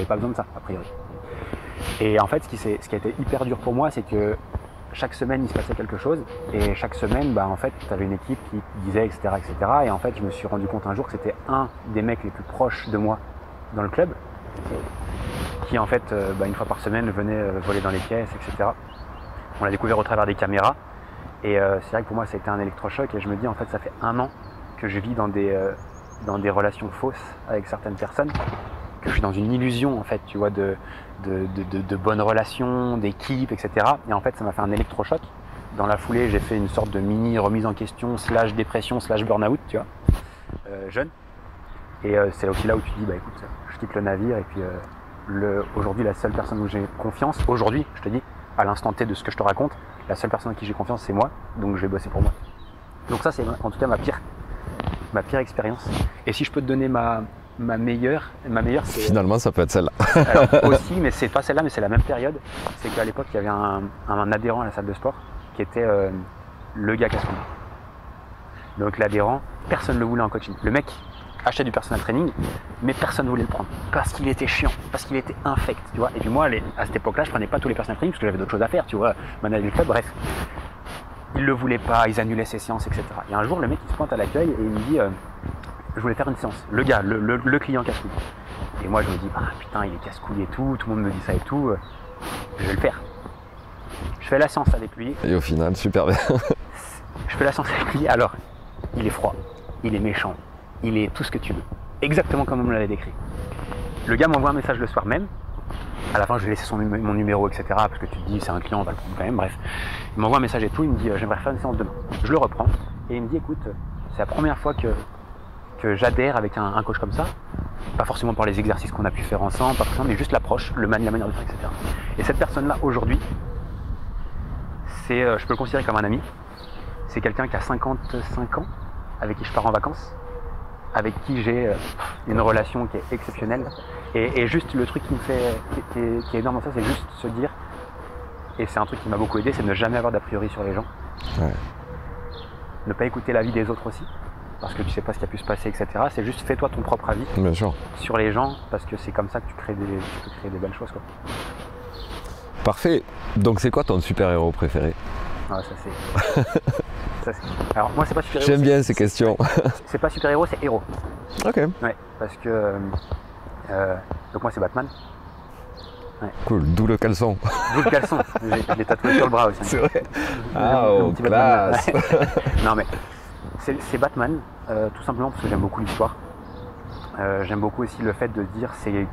j'avais pas besoin de ça, a priori. Et en fait, ce qui a été hyper dur pour moi, c'est que chaque semaine, il se passait quelque chose. Et chaque semaine, en fait, tu avais une équipe qui disait, etc., etc. Et en fait, je me suis rendu compte un jour que c'était un des mecs les plus proches de moi dans le club, qui en fait, une fois par semaine, venait voler dans les caisses, etc. On l'a découvert au travers des caméras. Et c'est vrai que pour moi, ça a été un électrochoc. Et je me dis, en fait, ça fait 1 an que je vis dans des relations fausses avec certaines personnes, que je suis dans une illusion, en fait, tu vois, de bonnes relations, d'équipe, etc. Et en fait, ça m'a fait un électrochoc. Dans la foulée, j'ai fait une sorte de mini remise en question, / dépression, / burn-out, tu vois, jeune. Et c'est aussi là où tu te dis, écoute, je quitte le navire. Et puis aujourd'hui, la seule personne où j'ai confiance, aujourd'hui, je te dis, à l'instant T de ce que je te raconte, la seule personne à qui j'ai confiance, c'est moi. Donc je vais bosser pour moi. Donc ça, c'est en tout cas ma pire expérience. Et si je peux te donner ma meilleure, c'est... Finalement, ça peut être celle-là. Alors, aussi, mais c'est pas celle-là, mais c'est la même période. C'est qu'à l'époque, il y avait un adhérent à la salle de sport qui était le gars casse-couille. Donc l'adhérent, personne ne le voulait en coaching. Le mec achetait du personal training, mais personne ne voulait le prendre parce qu'il était chiant, parce qu'il était infect, tu vois. Et puis moi, à cette époque-là, je prenais pas tous les personal training parce que j'avais d'autres choses à faire, tu vois, manager le club, bref. Ils le voulaient pas, ils annulaient ses séances, etc. Et un jour, le mec, il se pointe à l'accueil et il me dit je voulais faire une séance. Le gars, le client casse-couille. Et moi, je me dis, putain, il est casse-couille et tout le monde me dit ça et tout, je vais le faire. Je fais la séance avec lui. Et au final, super bien. Je fais la séance avec lui, alors, il est froid, il est méchant, il est tout ce que tu veux. Exactement comme on me l'avait décrit. Le gars m'envoie un message le soir même. À la fin, je vais laisser mon numéro, etc. Parce que tu te dis, c'est un client, on va le prendre quand même, bref. Il m'envoie un message et tout, il me dit, j'aimerais faire une séance demain. Je le reprends et il me dit, écoute, c'est la première fois que j'adhère avec un coach comme ça. Pas forcément par les exercices qu'on a pu faire ensemble, pas forcément, mais juste l'approche, la manière de faire, etc. Et cette personne-là, aujourd'hui, je peux le considérer comme un ami. C'est quelqu'un qui a 55 ans, avec qui je pars en vacances, avec qui j'ai une relation qui est exceptionnelle. Et juste le truc qui me fait, qui est énorme dans ça, c'est juste se dire, et c'est un truc qui m'a beaucoup aidé, c'est ne jamais avoir d'a priori sur les gens. Ouais. Ne pas écouter l'avis des autres aussi, parce que tu sais pas ce qui a pu se passer, etc. C'est juste fais-toi ton propre avis Bien sûr. sur les gens, parce que c'est comme ça que tu peux créer des belles choses, quoi. Parfait. Donc c'est quoi ton super-héros préféré? Ah, alors moi c'est pas super-héros. J'aime bien ces questions. C'est pas super-héros, c'est héros. Ok. Ouais, parce que donc moi c'est Batman. Ouais. Cool, d'où le caleçon. D'où le caleçon, je l'ai tatoué sur le bras aussi. C'est vrai. Ah, oh, classe. Non mais c'est Batman, tout simplement parce que j'aime beaucoup l'histoire. J'aime beaucoup aussi le fait de dire c'est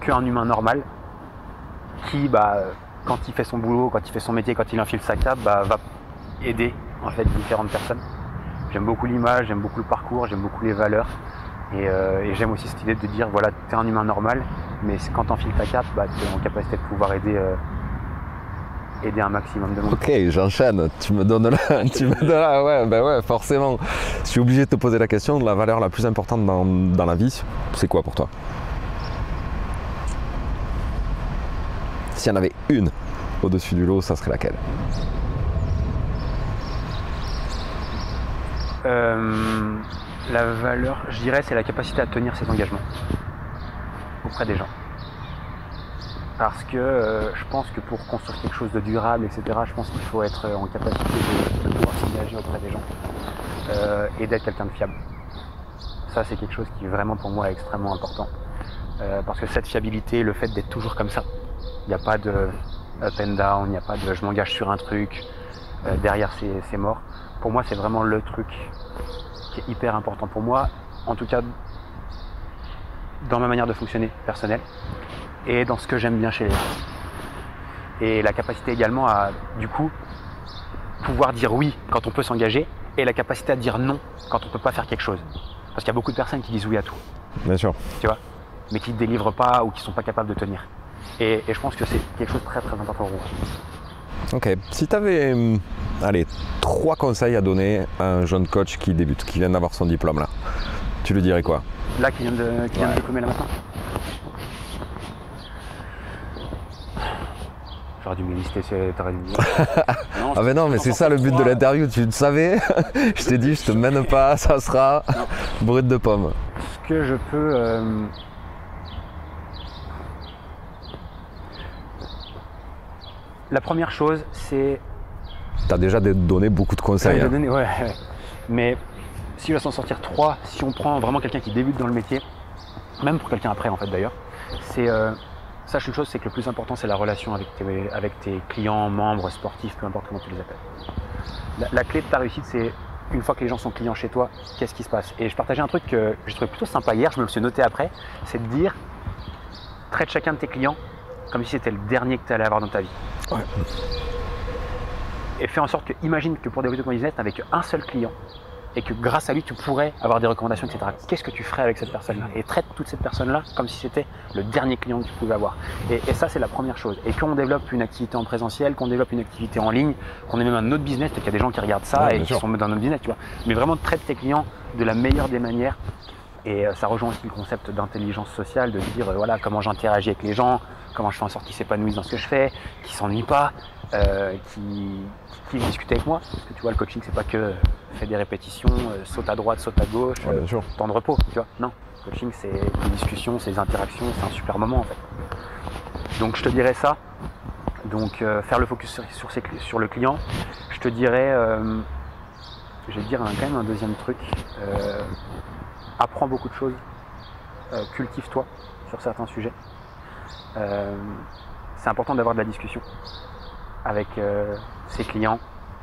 qu'un humain normal qui, quand il fait son boulot, quand il fait son métier, quand il enfile sa cape, va aider en fait différentes personnes. J'aime beaucoup l'image, j'aime beaucoup le parcours, j'aime beaucoup les valeurs. Et j'aime aussi cette idée de dire, voilà, t'es un humain normal, mais quand t'enfiles ta cape, t'es en capacité de pouvoir aider un maximum de monde. Ok, j'enchaîne. Tu me donnes là, ouais, forcément. Je suis obligé de te poser la question, la valeur la plus importante dans la vie, c'est quoi pour toi? S'il y en avait une au-dessus du lot, ça serait laquelle? La valeur, je dirais, c'est la capacité à tenir ses engagements auprès des gens. Parce que je pense que pour construire quelque chose de durable, etc., je pense qu'il faut être en capacité de pouvoir s'engager auprès des gens et d'être quelqu'un de fiable. Ça, c'est quelque chose qui vraiment pour moi est extrêmement important. Parce que cette fiabilité, le fait d'être toujours comme ça, il n'y a pas de up and down, il n'y a pas de je m'engage sur un truc, derrière c'est mort. Pour moi, c'est vraiment le truc qui est hyper important pour moi, en tout cas dans ma manière de fonctionner personnelle et dans ce que j'aime bien chez les gens. Et la capacité également à, du coup, pouvoir dire oui quand on peut s'engager et la capacité à dire non quand on ne peut pas faire quelque chose. Parce qu'il y a beaucoup de personnes qui disent oui à tout. Bien sûr. Tu vois, mais qui ne délivrent pas ou qui ne sont pas capables de tenir. Et je pense que c'est quelque chose de très très important pour vous. Ok, si tu avais 3 conseils à donner à un jeune coach qui débute, qui vient d'avoir son diplôme là, tu lui dirais quoi? Là, qui vient de diplômer là maintenant? J'aurais dû me lister, t'aurais dû me dire. Non, ah mais non, mais c'est ça le but de l'interview, tu le savais. Je t'ai dit, je te mène pas, ça sera brut de pomme. Ce que je peux... La première chose, c'est... Tu as déjà donné beaucoup de conseils. Hein. Ouais. Mais si je dois s'en sortir 3, si on prend vraiment quelqu'un qui débute dans le métier, même pour quelqu'un après en fait d'ailleurs, c'est... sache une chose, c'est que le plus important, c'est la relation avec tes clients, membres, sportifs, peu importe comment tu les appelles. La clé de ta réussite, c'est une fois que les gens sont clients chez toi, qu'est-ce qui se passe? Et je partageais un truc que je trouvais plutôt sympa hier, je me le suis noté après, c'est de dire, traite chacun de tes clients comme si c'était le dernier que tu allais avoir dans ta vie. Ouais. Et fais en sorte que, imagine que pour développer ton business, tu n'avais qu'un seul client et que grâce à lui, tu pourrais avoir des recommandations, etc. Qu'est-ce que tu ferais avec cette personne-là? Et traite toute cette personne-là comme si c'était le dernier client que tu pouvais avoir. Et ça, c'est la première chose. Et qu'on développe une activité en présentiel, qu'on développe une activité en ligne, qu'on ait même un autre business, peut-être qu'il y a des gens qui regardent ça et qui sont dans notre business, tu vois. Mais vraiment, traite tes clients de la meilleure des manières. Et ça rejoint aussi le concept d'intelligence sociale, de dire voilà comment j'interagis avec les gens, comment je fais en sorte qu'ils s'épanouissent dans ce que je fais, qu'ils s'ennuient pas, qui discutent avec moi. Parce que tu vois, le coaching, c'est pas que fais des répétitions, saute à droite, saute à gauche, temps de repos, tu vois. Non, le coaching, c'est des discussions, c'est des interactions, c'est un super moment en fait. Donc je te dirais ça. Donc faire le focus sur le client. Je te dirais, je vais te dire quand même un deuxième truc. Apprends beaucoup de choses, cultive-toi sur certains sujets. C'est important d'avoir de la discussion avec ses clients,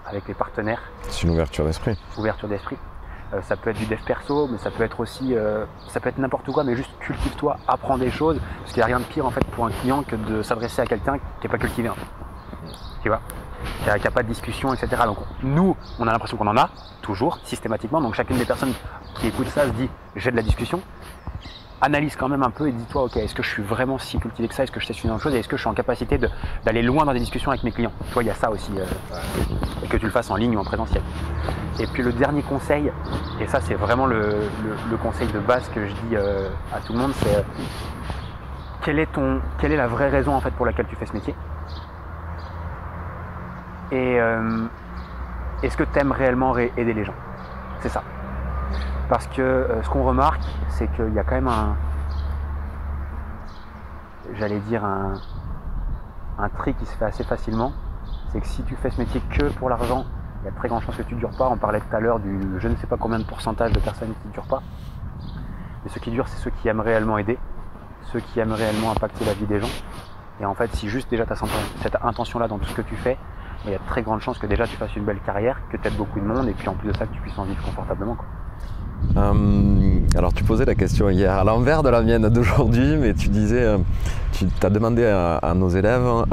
avec les partenaires. C'est une ouverture d'esprit. Ouverture d'esprit. Ça peut être du dev perso, mais ça peut être aussi, ça peut être n'importe quoi, mais juste cultive-toi, apprends des choses, parce qu'il n'y a rien de pire en fait pour un client que de s'adresser à quelqu'un qui n'est pas cultivé. Tu vois, qui n'a pas de discussion, etc. Donc nous, on a l'impression qu'on en a, toujours, systématiquement. Donc chacune des personnes qui écoutent ça se dit, j'ai de la discussion. Analyse quand même un peu et dis-toi, ok, est-ce que je suis vraiment si cultivé que ça? Est-ce que je sais suffisamment de choses? Et est-ce que je suis en capacité d'aller loin dans des discussions avec mes clients? Tu vois, il y a ça aussi, et que tu le fasses en ligne ou en présentiel. Et puis le dernier conseil, et ça c'est vraiment le conseil de base que je dis à tout le monde, c'est quelle est la vraie raison en fait pour laquelle tu fais ce métier? Et est-ce que tu aimes réellement aider les gens? C'est ça. Parce que ce qu'on remarque, c'est qu'il y a quand même un trick qui se fait assez facilement. C'est que si tu fais ce métier que pour l'argent, il y a de très grandes chances que tu ne dures pas. On parlait tout à l'heure du je ne sais pas combien de pourcentage de personnes qui ne durent pas. Mais ceux qui durent, c'est ceux qui aiment réellement aider, ceux qui aiment réellement impacter la vie des gens. Et en fait, si juste déjà tu as cette intention-là dans tout ce que tu fais, il y a de très grandes chances que déjà tu fasses une belle carrière, que tu aides beaucoup de monde et puis en plus de ça que tu puisses en vivre confortablement, quoi. Alors tu posais la question hier à l'envers de la mienne d'aujourd'hui, mais tu disais, tu as demandé à nos élèves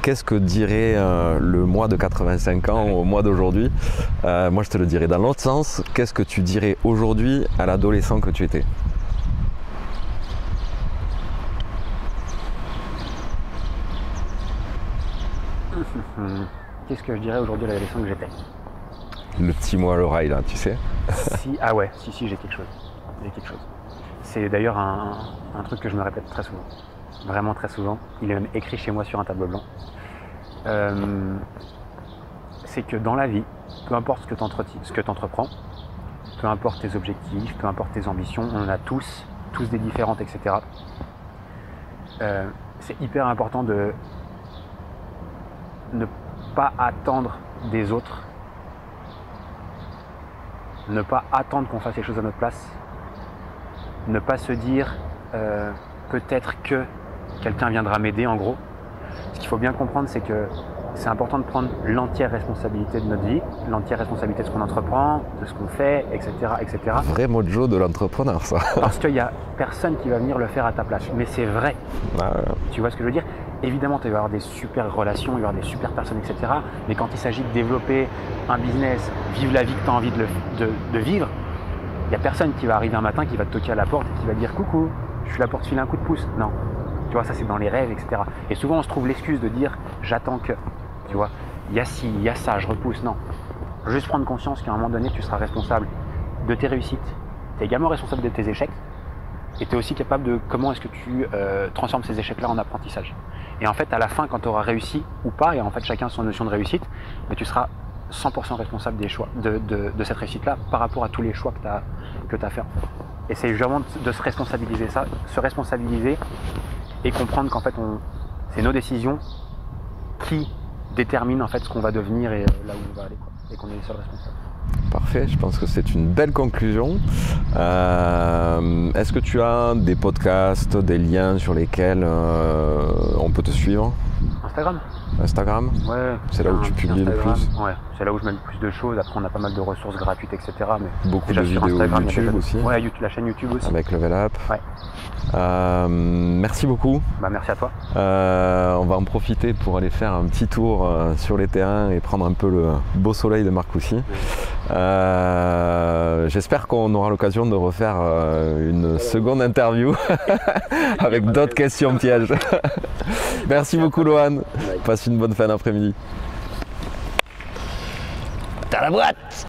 qu'est-ce que dirait le moi de 85 ans au moi d'aujourd'hui. Moi je te le dirais dans l'autre sens, qu'est-ce que tu dirais aujourd'hui à l'adolescent que tu étais? Qu'est-ce que je dirais aujourd'hui à l'adolescent que j'étais? Le petit moi à l'oreille là, tu sais. Ah ouais, si, j'ai quelque chose. C'est d'ailleurs un truc que je me répète très souvent. Vraiment très souvent. Il est même écrit chez moi sur un tableau blanc. C'est que dans la vie, peu importe ce que tu entreprends, peu importe tes objectifs, peu importe tes ambitions, on en a tous des différentes, etc. C'est hyper important de ne pas attendre des autres, ne pas attendre qu'on fasse les choses à notre place, ne pas se dire peut-être que quelqu'un viendra m'aider en gros. Ce qu'il faut bien comprendre, c'est que c'est important de prendre l'entière responsabilité de notre vie, l'entière responsabilité de ce qu'on entreprend, de ce qu'on fait, etc. etc. Vrai mojo de l'entrepreneur, ça. Parce qu'il n'y a personne qui va venir le faire à ta place. Mais c'est vrai. Tu vois ce que je veux dire? Évidemment, tu vas avoir des super relations, il va y avoir des super personnes, etc. Mais quand il s'agit de développer un business, vivre la vie que tu as envie de vivre, il n'y a personne qui va arriver un matin, qui va te toquer à la porte et qui va dire « Coucou, je suis là pour te filer un coup de pouce ». Non. Tu vois, ça c'est dans les rêves, etc. Et souvent, on se trouve l'excuse de dire « J'attends que ». Tu vois, il y a ci, il y a ça, je repousse. Non. Juste prendre conscience qu'à un moment donné, tu seras responsable de tes réussites. Tu es également responsable de tes échecs. Et tu es aussi capable de comment est-ce que tu transformes ces échecs-là en apprentissage. Et en fait, à la fin, quand tu auras réussi ou pas, et en fait chacun son notion de réussite, mais tu seras 100% responsable des choix, de cette réussite-là par rapport à tous les choix que tu as fait. En fait. Et c'est vraiment de se responsabiliser et comprendre qu'en fait, c'est nos décisions qui détermine en fait ce qu'on va devenir et là où on va aller, quoi. Et qu'on est les seuls responsables. Parfait, je pense que c'est une belle conclusion. Est-ce que tu as des podcasts, des liens sur lesquels on peut te suivre? Instagram? Ouais. C'est là où tu publies le plus? Ouais, c'est là où je mets le plus de choses. Après, on a pas mal de ressources gratuites, etc. Mais beaucoup de vidéos YouTube aussi? Ouais, la chaîne YouTube aussi. Avec Level Up? Ouais. Merci beaucoup. Merci à toi. On va en profiter pour aller faire un petit tour sur les terrains et prendre un peu le beau soleil de Marcoussis. J'espère qu'on aura l'occasion de refaire une seconde interview avec d'autres questions pièges. Merci beaucoup Lohan. Passe une bonne fin d'après-midi. T'as la boîte!